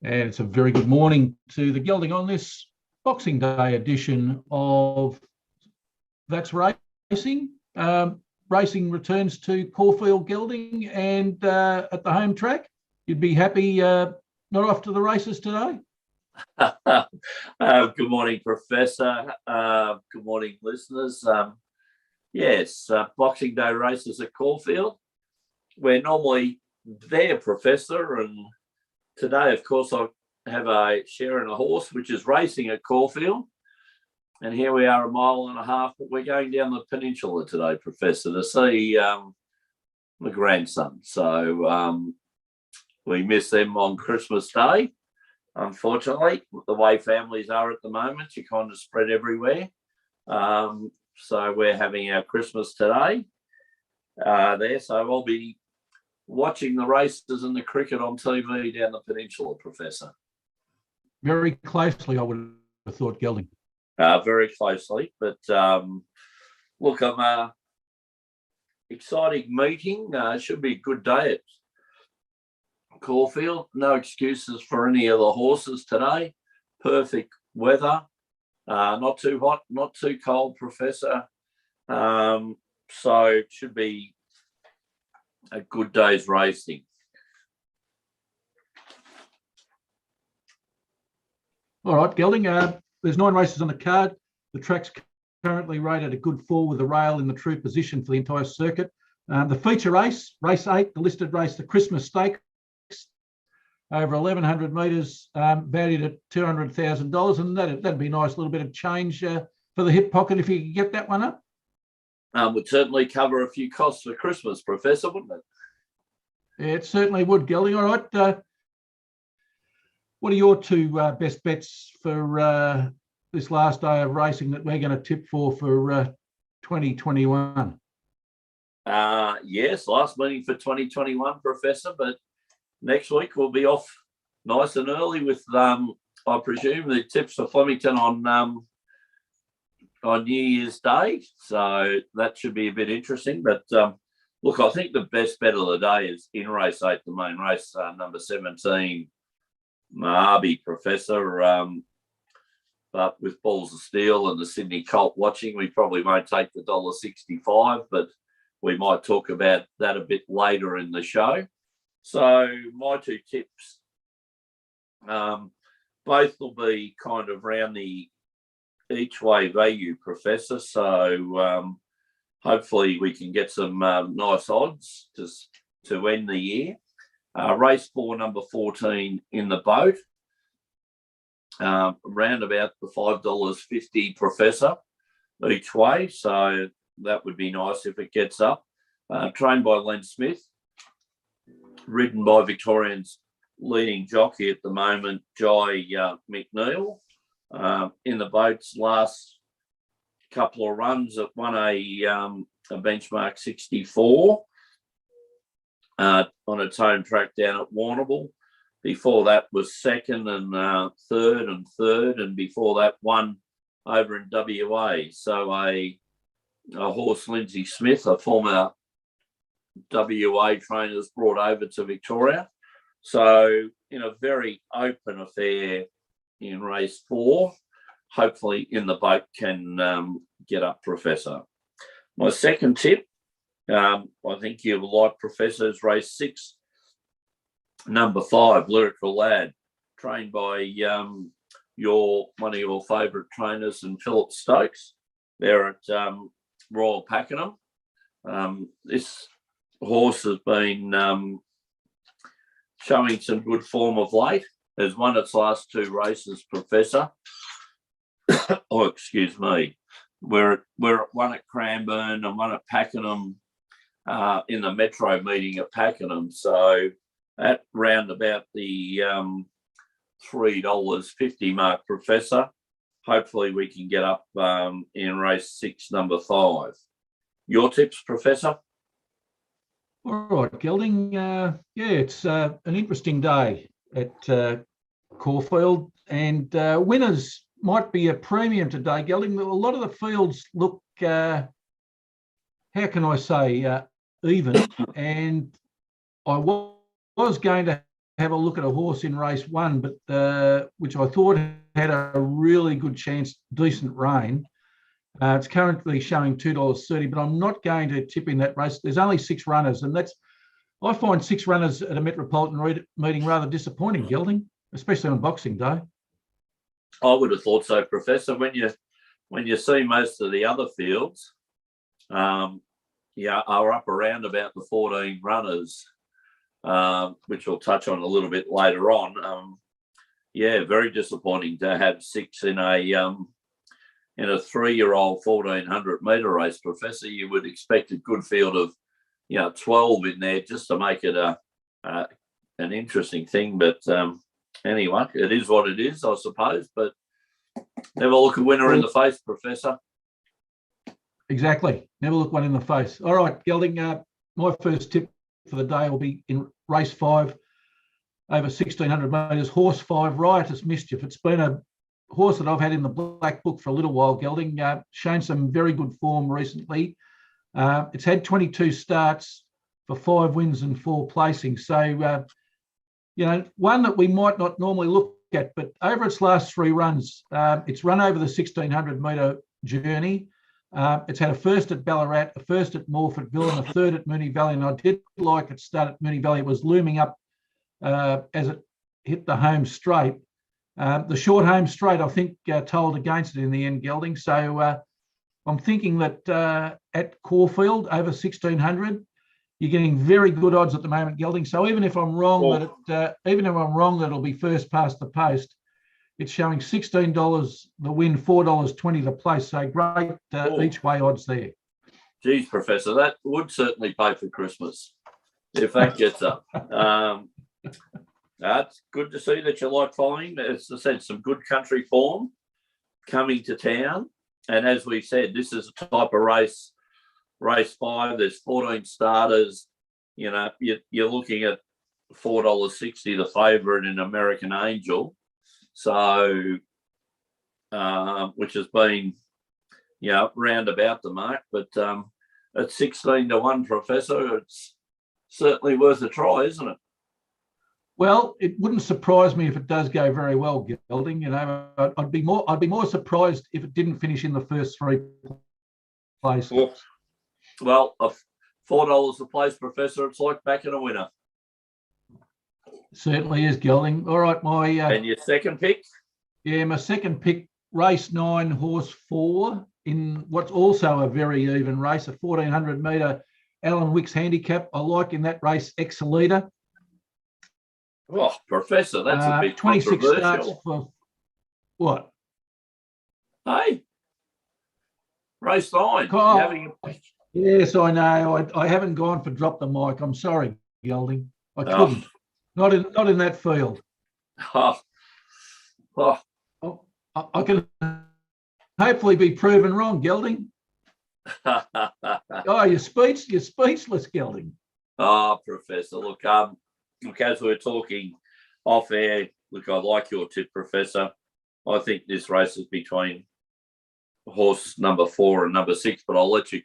And it's a very good morning to the gelding on this Boxing Day edition of That's Racing. Racing returns to Caulfield gelding and at the home track. You'd be happy not off to the races today? Good morning, Professor. Good morning, listeners. Yes, Boxing Day races at Caulfield. We're normally there, Professor, and today, of course, I have a share in a horse which is racing at Caulfield. And here we are, a mile and a half, but we're going down the peninsula today, Professor, to see my grandson. So we miss them on Christmas Day. Unfortunately, the way families are at the moment, you kind of spread everywhere. So we're having our Christmas today there. So I'll be watching the races and the cricket on TV down the peninsula, Professor. Very closely, I would have thought, gelding. Very closely. But look, I'm exciting meeting. It should be a good day at Caulfield. No excuses for any of the horses today. Perfect weather. Not too hot, not too cold, Professor. So it should be a good day's racing. All right, gelding. There's 9 races on the card. The track's currently rated a good 4 with the rail in the true position for the entire circuit. The feature race, race 8, the listed race, the Christmas Stakes, over 1,100 metres, valued at $200,000, and that'd be a nice little bit of change for the hip pocket if you could get that one up. Would certainly cover a few costs for Christmas, Professor, wouldn't it? Yeah, it certainly would, gelding. All right. What are your 2 best bets for this last day of racing that we're going to tip for 2021? Yes, last meeting for 2021, Professor, but next week we'll be off nice and early with, I presume, the tips for Flemington on New Year's Day. So that should be a bit interesting. But look, I think the best bet of the day is in race 8, the main race, number 17, Marby, Professor. But with Balls of Steel and the Sydney Colt watching, we probably won't take the $1.65, but we might talk about that a bit later in the show. So my 2 tips, both will be kind of round the each way value, Professor. So hopefully we can get some nice odds to end the year. Race 4, number 14, In the Boat, around about the $5.50, Professor, each way. So that would be nice if it gets up. Trained by Len Smith, ridden by Victorian's leading jockey at the moment, Jai McNeil. In the Boat's last couple of runs, it won a benchmark 64 on its home track down at Warrnambool. Before that was second and third, and before that one over in WA. So a horse, Lindsay Smith, a former WA trainers brought over to Victoria. So in a very open affair in race 4, hopefully In the Boat can get up, Professor. My second tip, I think you'll like, Professor, is race 6, number 5, Lyrical Lad, trained by one of your favourite trainers in Philip Stokes. They're at Royal Pakenham. This horse has been showing some good form of late. Has won its last 2 races, Professor. Oh, excuse me. We're at one at Cranbourne and one at Pakenham in the Metro meeting at Pakenham. So at round about the $3.50 mark, Professor. Hopefully we can get up in race 6, number 5. Your tips, Professor? All right, gelding. It's an interesting day at Caulfield, and winners might be a premium today, gelding. A lot of the fields look, how can I say, even, and I was going to have a look at a horse in race 1, but which I thought had a really good chance, decent rain. It's currently showing $2.30, but I'm not going to tip in that race. There's only 6 runners, and I find 6 runners at a Metropolitan meeting rather disappointing, Gelding, especially on Boxing Day. I would have thought so, Professor. When you see most of the other fields, are up around about the 14 runners, which we'll touch on a little bit later on. Very disappointing to have 6 in a 3-year-old 1400 metre race, Professor. You would expect a good field of 12 in there just to make it an interesting thing. But anyway, it is what it is, I suppose. But never look a winner in the face, Professor. Exactly. Never look one in the face. All right, Gelding, my first tip for the day will be in race 5 over 1600 metres, horse 5, Riotous Mischief. It's been a horse that I've had in the black book for a little while, Gelding, shown some very good form recently. It's had 22 starts for 5 wins and 4 placings. So, one that we might not normally look at, but over its last 3 runs, it's run over the 1600 metre journey. It's had a first at Ballarat, a first at Morfettville, and a third at Moonee Valley. And I did like its start at Moonee Valley. It was looming up as it hit the home straight. The short home straight, I think, told against it in the end, Gelding. So I'm thinking that at Caulfield over 1600, you're getting very good odds at the moment, Gelding. So even if I'm wrong that it'll be first past the post, it's showing $16 the win, $4.20 the place. So great each way odds there. Geez, Professor, that would certainly pay for Christmas if that gets up. It's good to see that you like following. As I said, some good country form coming to town. And as we said, this is a type of race 5. There's 14 starters. You're looking at $4.60 the favourite in American Angel. So, which has been, round about the mark. But at 16-1, Professor, it's certainly worth a try, isn't it? Well, it wouldn't surprise me if it does go very well, Gelding. I'd be more surprised if it didn't finish in the first 3 places. Well, $4 a place, Professor. It's like backing a winner. Certainly is, Gelding. All right, and your second pick? Yeah, my second pick, race 9, horse 4, in what's also a very even race, a 1400 metre Alan Wicks handicap. I like in that race Exalita. Oh, Professor, that's a bit 26 starts for what? Hey, race 9. Yes, I know. I haven't gone for drop the mic. I'm sorry, Gelding. I couldn't. Not in that field. I can hopefully be proven wrong, Gelding. You're speechless, Gelding. Oh, Professor, look, as we were talking off air, look, I like your tip, Professor. I think this race is between horse number 4 and number 6, but I'll let you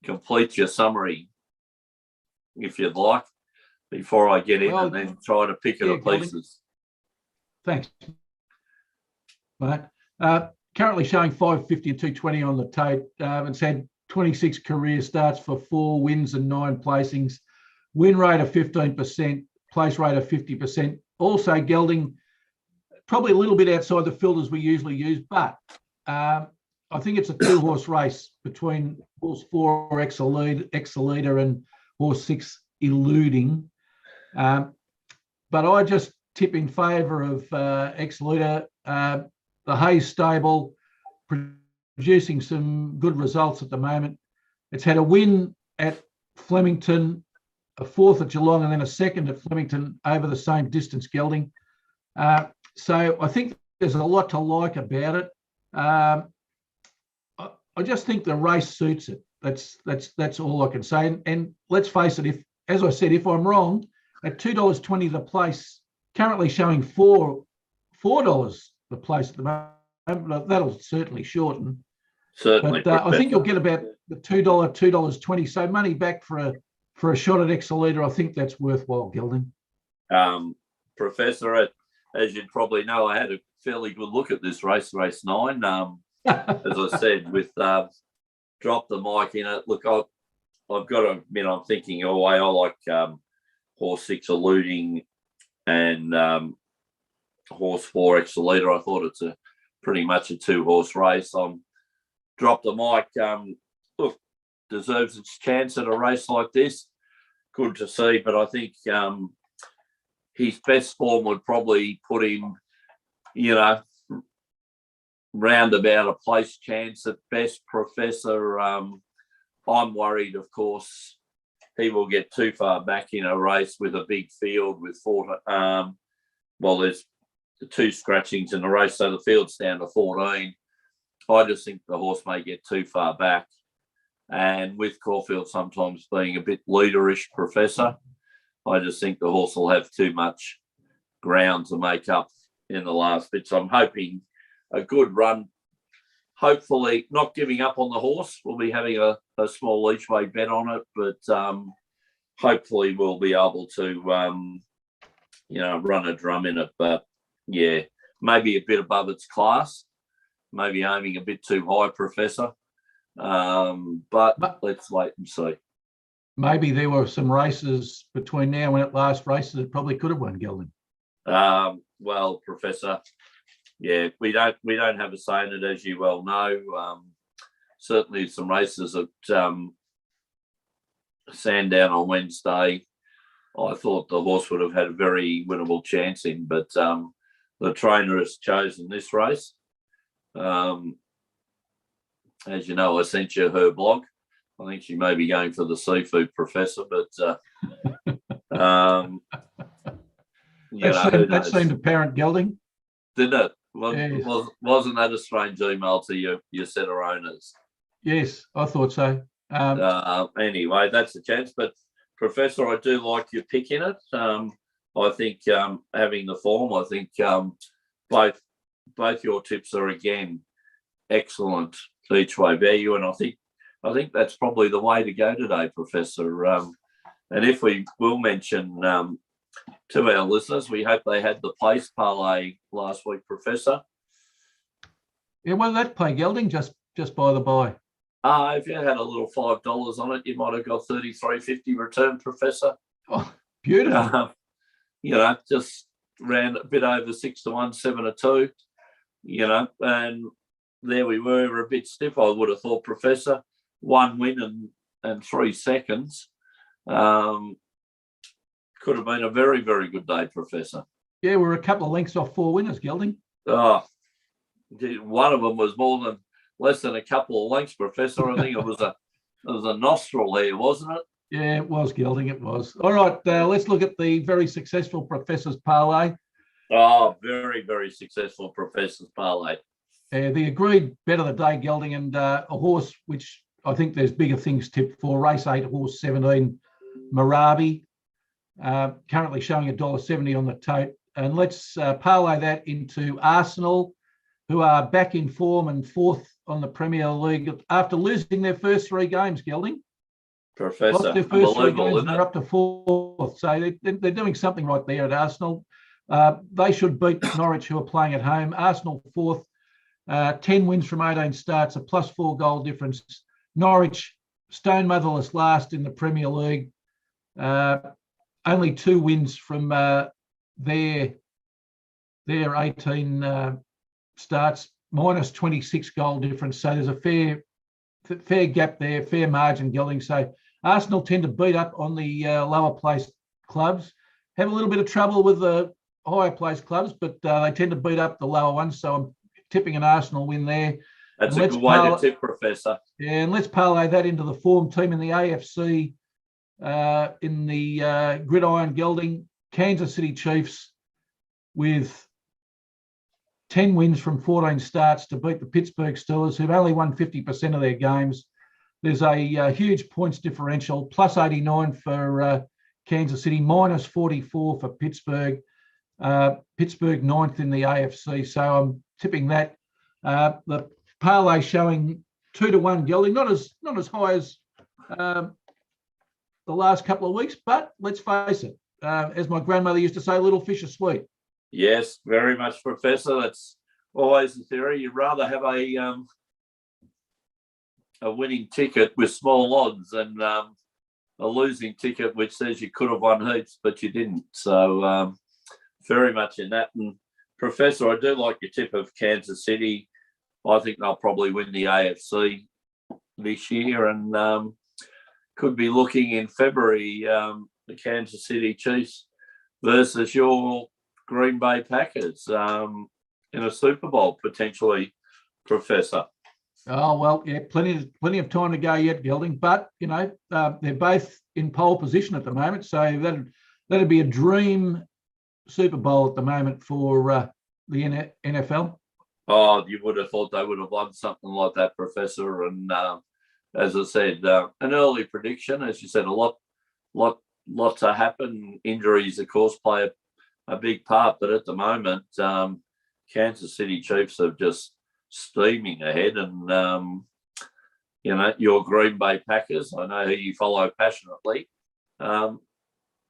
complete your summary if you'd like before I get in and then try to pick it to pieces. Thanks, mate. Currently showing 550 and 220 on the tape. It's had 26 career starts for 4 wins and 9 placings. Win rate of 15%, place rate of 50%. Also, Gelding, probably a little bit outside the filters we usually use, but I think it's a 2-horse race between horse 4 Exalita and horse 6 Eluding. But I just tip in favour of Exalita. The Hayes stable producing some good results at the moment. It's had a win at Flemington, a 4th at Geelong, and then a 2nd at Flemington over the same distance, Gelding. So I think there's a lot to like about it. I just think the race suits it. That's all I can say. And let's face it, as I said, if I'm wrong, at $2.20 the place, currently showing $4 the place at the moment, that'll certainly shorten. Certainly. But I think you'll get about the $2.20. So money back for a shot at Exalita, I think that's worthwhile, Gelding. Professor, as you'd probably know, I had a fairly good look at this race 9. As I said, with drop the mic in it. Look, I've got to admit, I'm thinking away. I like horse 6 Eluding and horse 4 Excelita. I thought it's pretty much a 2-horse race. Drop the mic. Look, deserves its chance at a race like this. Good to see, but I think his best form would probably put him, round about a place chance at best, Professor. I'm worried, of course, he will get too far back in a race with a big field with 4. There's the 2 scratchings in the race, so the field's down to 14. I just think the horse may get too far back. And with Caulfield sometimes being a bit leaderish, Professor, I just think the horse will have too much ground to make up in the last bit. So I'm hoping a good run. Hopefully not giving up on the horse. We'll be having a small each way bet on it, but hopefully we'll be able to, run a drum in it. But yeah, maybe a bit above its class, maybe aiming a bit too high, Professor. But let's wait and see. Maybe there were some races between now and at last races that probably could have won, Gelding. Well, Professor, yeah, we don't have a say in it, as you well know. Certainly some races at Sandown on Wednesday, I thought the horse would have had a very winnable chance in, but the trainer has chosen this race. As you know, I sent you her blog. I think she may be going for the seafood, Professor, but that seemed apparent, Gelding. Didn't it? Yes. Wasn't that a strange email to your centre owners? Yes, I thought so. Anyway, that's a chance. But Professor, I do like your pick in it. I think having the form, I think both your tips are again excellent each way value, and I think that's probably the way to go today, Professor. And if we will mention to our listeners, we hope they had the place parlay last week, Professor. Yeah, well, that play, Gelding, just by the by. If you had a little $5 on it, you might have got $33.50 return, Professor. Oh, beautiful. Just ran a bit over 6-1, 7-2. And there we were, a bit stiff. I would have thought, Professor, 1 win and 3 seconds. Could have been a very, very good day, Professor. Yeah, we're a couple of lengths off 4 winners, Gelding. Oh, one of them was less than a couple of lengths, Professor. I think it was a nostril there, wasn't it? Yeah, it was, Gelding. It was. All right, let's look at the very successful Professor's Parlay. Oh, very, very successful Professor's Parlay. The agreed bet of the day, Gelding, and a horse which I think there's bigger things tipped for. Race 8, horse 17, Marabi, currently showing $1.70 on the tote. And let's parlay that into Arsenal, who are back in form and 4th on the Premier League after losing their first 3 games, Gelding. Professor, lost their first 3 games and they're up to 4th. So they're doing something right there at Arsenal. They should beat Norwich, who are playing at home. Arsenal 4th, 10 wins from 18 starts, a +4 goal difference. Norwich, stone motherless last in the Premier League. Only 2 wins from their 18 starts, -26 goal difference. So there's a fair gap there, fair margin, Gelding. So Arsenal tend to beat up on the lower placed clubs, have a little bit of trouble with the higher placed clubs, but they tend to beat up the lower ones. So I'm tipping an Arsenal win there. That's a good way to tip, Professor. Yeah, and let's parlay that into the form team in the AFC, in the gridiron, Gelding. Kansas City Chiefs with 10 wins from 14 starts to beat the Pittsburgh Steelers, who've only won 50% of their games. There's a huge points differential, +89 for Kansas City, -44 for Pittsburgh. Pittsburgh 9th in the AFC, so I'm tipping that. The parlay showing 2-1, Gelding, not as high as the last couple of weeks, but let's face it, as my grandmother used to say, little fish are sweet. Yes, very much, Professor. That's always the theory. You'd rather have a winning ticket with small odds than a losing ticket which says you could have won heaps but you didn't. So very much in that. And Professor, I do like your tip of Kansas City. I think they'll probably win the AFC this year, and could be looking in February, the Kansas City Chiefs versus your Green Bay Packers in a Super Bowl potentially, Professor. Oh, well, yeah, plenty of time to go yet, Gelding. But, they're both in pole position at the moment. So that'd be a dream Super Bowl at the moment for the NFL. Oh, you would have thought they would have won something like that, Professor. And as I said, an early prediction, as you said, a lot to happen. Injuries, of course, play a big part. But at the moment, Kansas City Chiefs are just steaming ahead. And, your Green Bay Packers, I know who you follow passionately,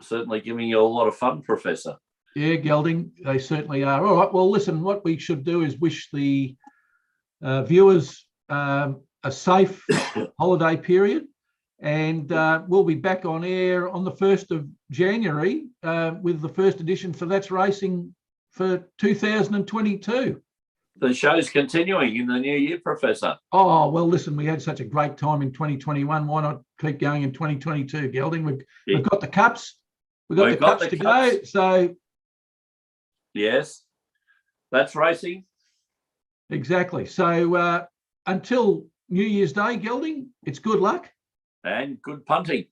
certainly giving you a lot of fun, Professor. Yeah, Gelding, they certainly are. All right, well, listen, what we should do is wish the viewers a safe holiday period, and we'll be back on air on the 1st of January with the first edition for That's Racing for 2022. The show's continuing in the new year, Professor. Oh, well, listen, we had such a great time in 2021. Why not keep going in 2022, Gelding? We've got the cups. We've got the cups to go. So... Yes, that's racing. Exactly. So until New Year's Day, Gelding, it's good luck. And good punting.